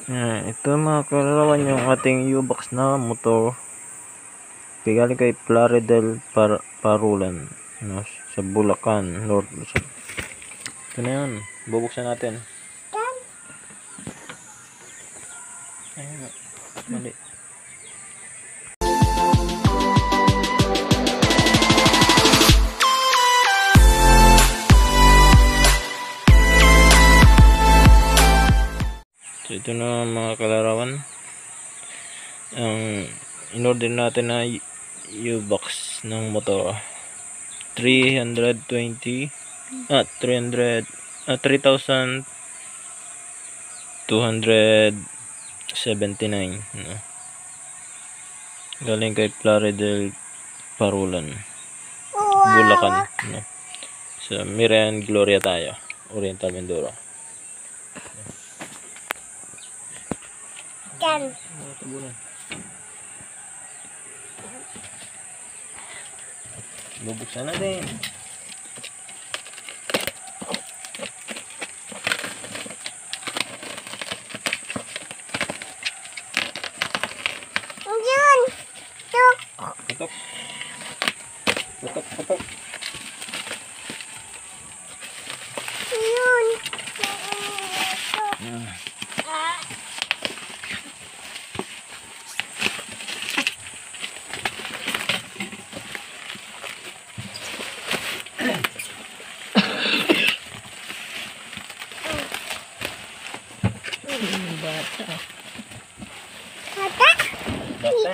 Ito mga kalarawan yung ating U-Box na motor. Galing kay Plare del Parulan, no, sa Bulacan North. Ito na yun, bubuksan natin. Ayun, mali. So ito na mga kalarawan, ang in-order natin na U-Box ng motor. 3,279, no? Galing kay Plare del Parulan, Bulacan, no? Sa Miriam Gloria tayo, Oriental Mindoro. Bubuksan natin. Yun! Tuk! Putok. Putok, putok. Yun! Bata. Bata? Bata.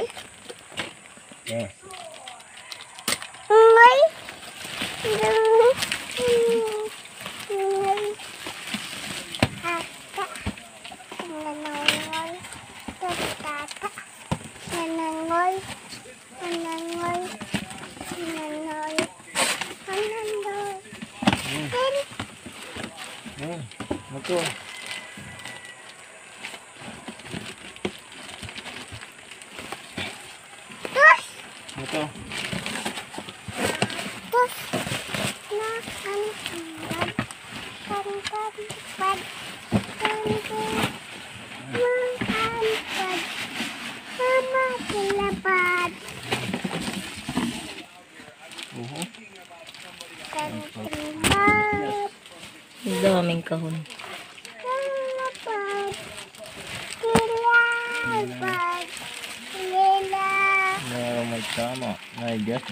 Yes. Ngay? Ito. Ito. Daming kahon. May tama. May gas.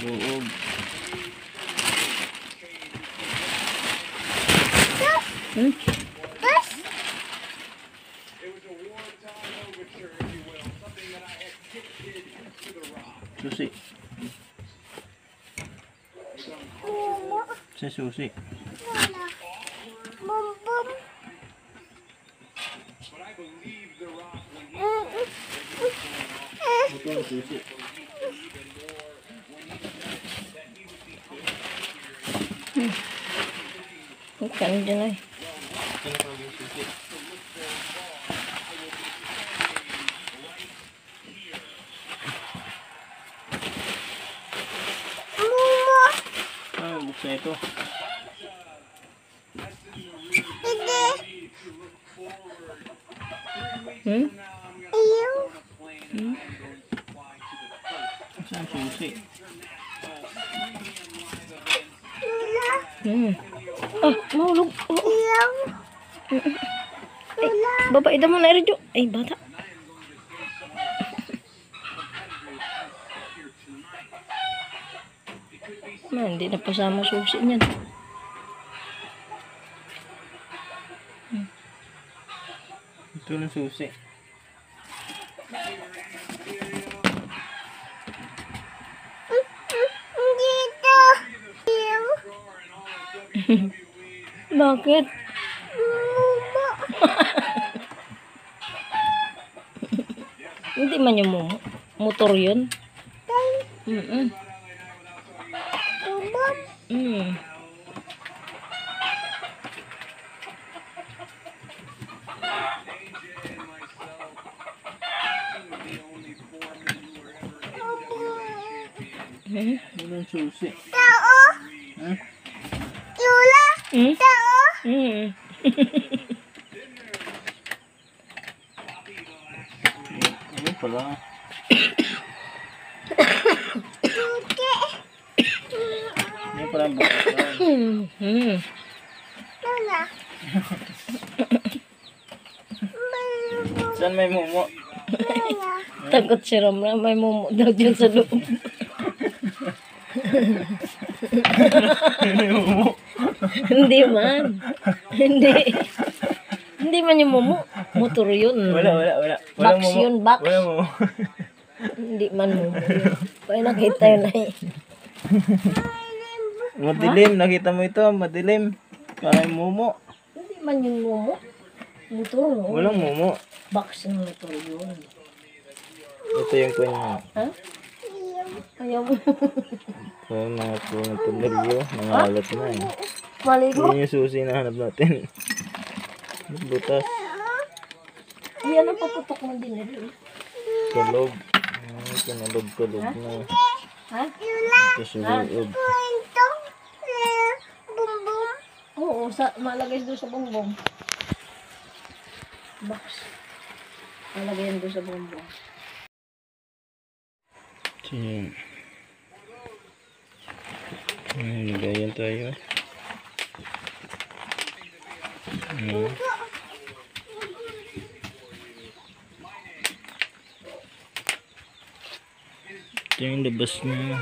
Loob. Susi. Sa susi. Ito ang susi. Ikan dyan ay. Buksan ito. Saan susi? Mahulog. Babae daw mo na iradyo. Ay, bata. Hindi na pasama susi niyan. Ito na susi. Bakit? Hindi man yung motor yun. Walang susi. Tao. Hmm? Lula. Hmm? Tao. Hmm. Ano pala? Suki. Ano pala ang bukasan? Hmm. Lula. Saan may mumo? Lula. Takot si Ramram. May mumu daw dyan sa loob. May mumo. Hindi man. Hindi. Hindi man yung mumu. Motor yun. Wala. Walang Box mumo. yun, box. Walang mumo. Hindi man mumu yun. Kaya nakita yun ay. Madilim. Nakita mo ito. Madilim. Parang mumo. Hindi man yung mumu. Motor no. Walang mumo. Box ng motor yun. Ito yung kanya. Ha? Ayaw mo. So, mga punong tunelyo. Nangalat na eh. Maligo. Yun yung susi na hanap natin. Butas. Yan ang paputok mo din. Kalog. Kalog na. Ha? Ito sa loob. Kwento. Bumbum. Oo, malagay doon sa bongbong. Box. Malagay yan doon sa bongbong. So, yun. Nagayan tayo. Ito yung labas niya.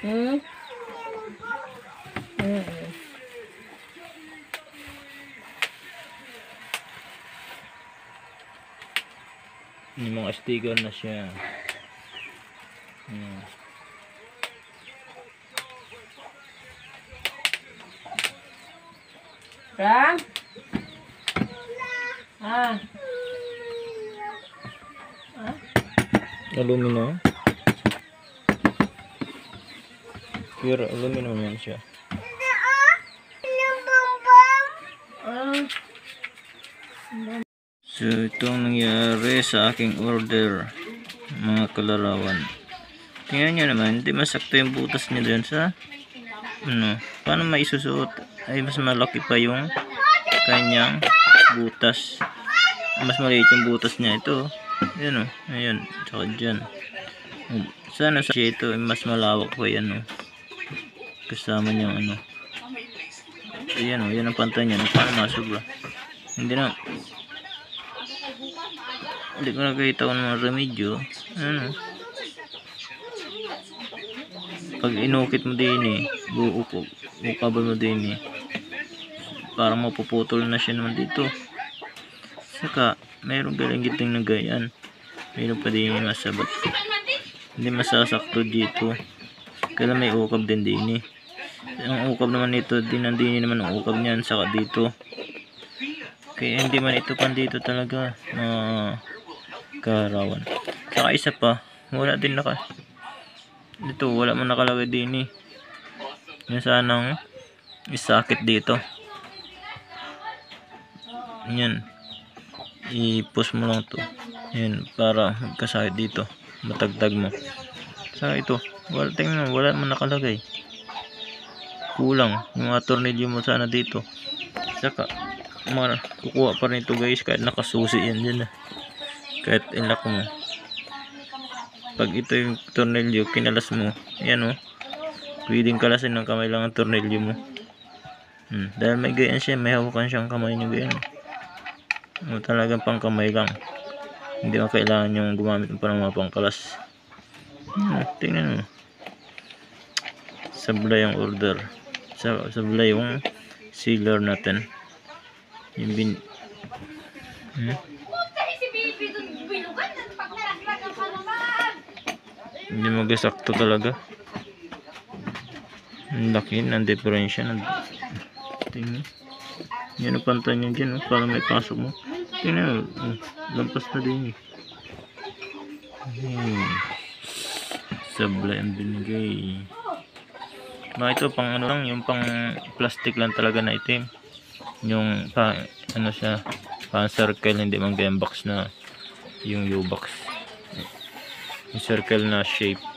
Hmm? Yung mga sticker na siya. Ram? Ah. Aluminum. Pure aluminum yan siya. Ah. So ito ang nangyari sa aking order, mga kalarawan. Tingnan nyo naman, hindi masakto yung butas niya dyan sa paano maisusuot ay mas malaki pa yung kanyang butas, mas maliit yung butas niya. Ito, yan ayan, tsaka dyan. Sana sa ito mas malawak pa yan kasama niyang ayan yan ang pantay niya. Paano masubra? Hindi ko nakita ko ng mga remedyo. Pag inukit mo din ukabal mo din parang mapuputol na siya naman dito. Saka mayroong galing-giting na gayan, mayroon pa din masabat, hindi masasakto dito. Kaya may ukab din ang ukab naman nito dinandini naman ang ukab niyan, saka dito. Kaya hindi man ito pandito talaga karawan. Saka isa pa, wala din dito, wala man nakalagay din yung sanang isakit dito. Yan, i-push mo lang to yan para magkasakit dito, matagtag mo. Saka ito, tingnan mo, wala man nakalagay, kulang yung mga tornilyo mo sana dito. Saka kukuha pa rin ito guys kahit nakasusi yan dyan kahit ilak mo. Pag ito yung tornilyo kinalas mo, yan pwedeng kalasin ng kamay lang ang tornilyo mo. Dahil may gayan siya, may hawakan siyang kamay nyo gayan. Talagang pang kamay lang, hindi mo kailangan yung gumamit ng parang mga pangkalas. Tingnan mo, sablay ang order, sablay yung sealer natin, yung hindi magasakto talaga. Ang laki ng diferensya. Tingnan, yan ang pantay niya dyan para may pasok mo. Tingnan, lampas na din. Sablay ang binigay. Ito pang lang, yung pang plastic lang talaga na itim, yung siya, pang circle, hindi man game box na yung U-box. Yung circle na shape.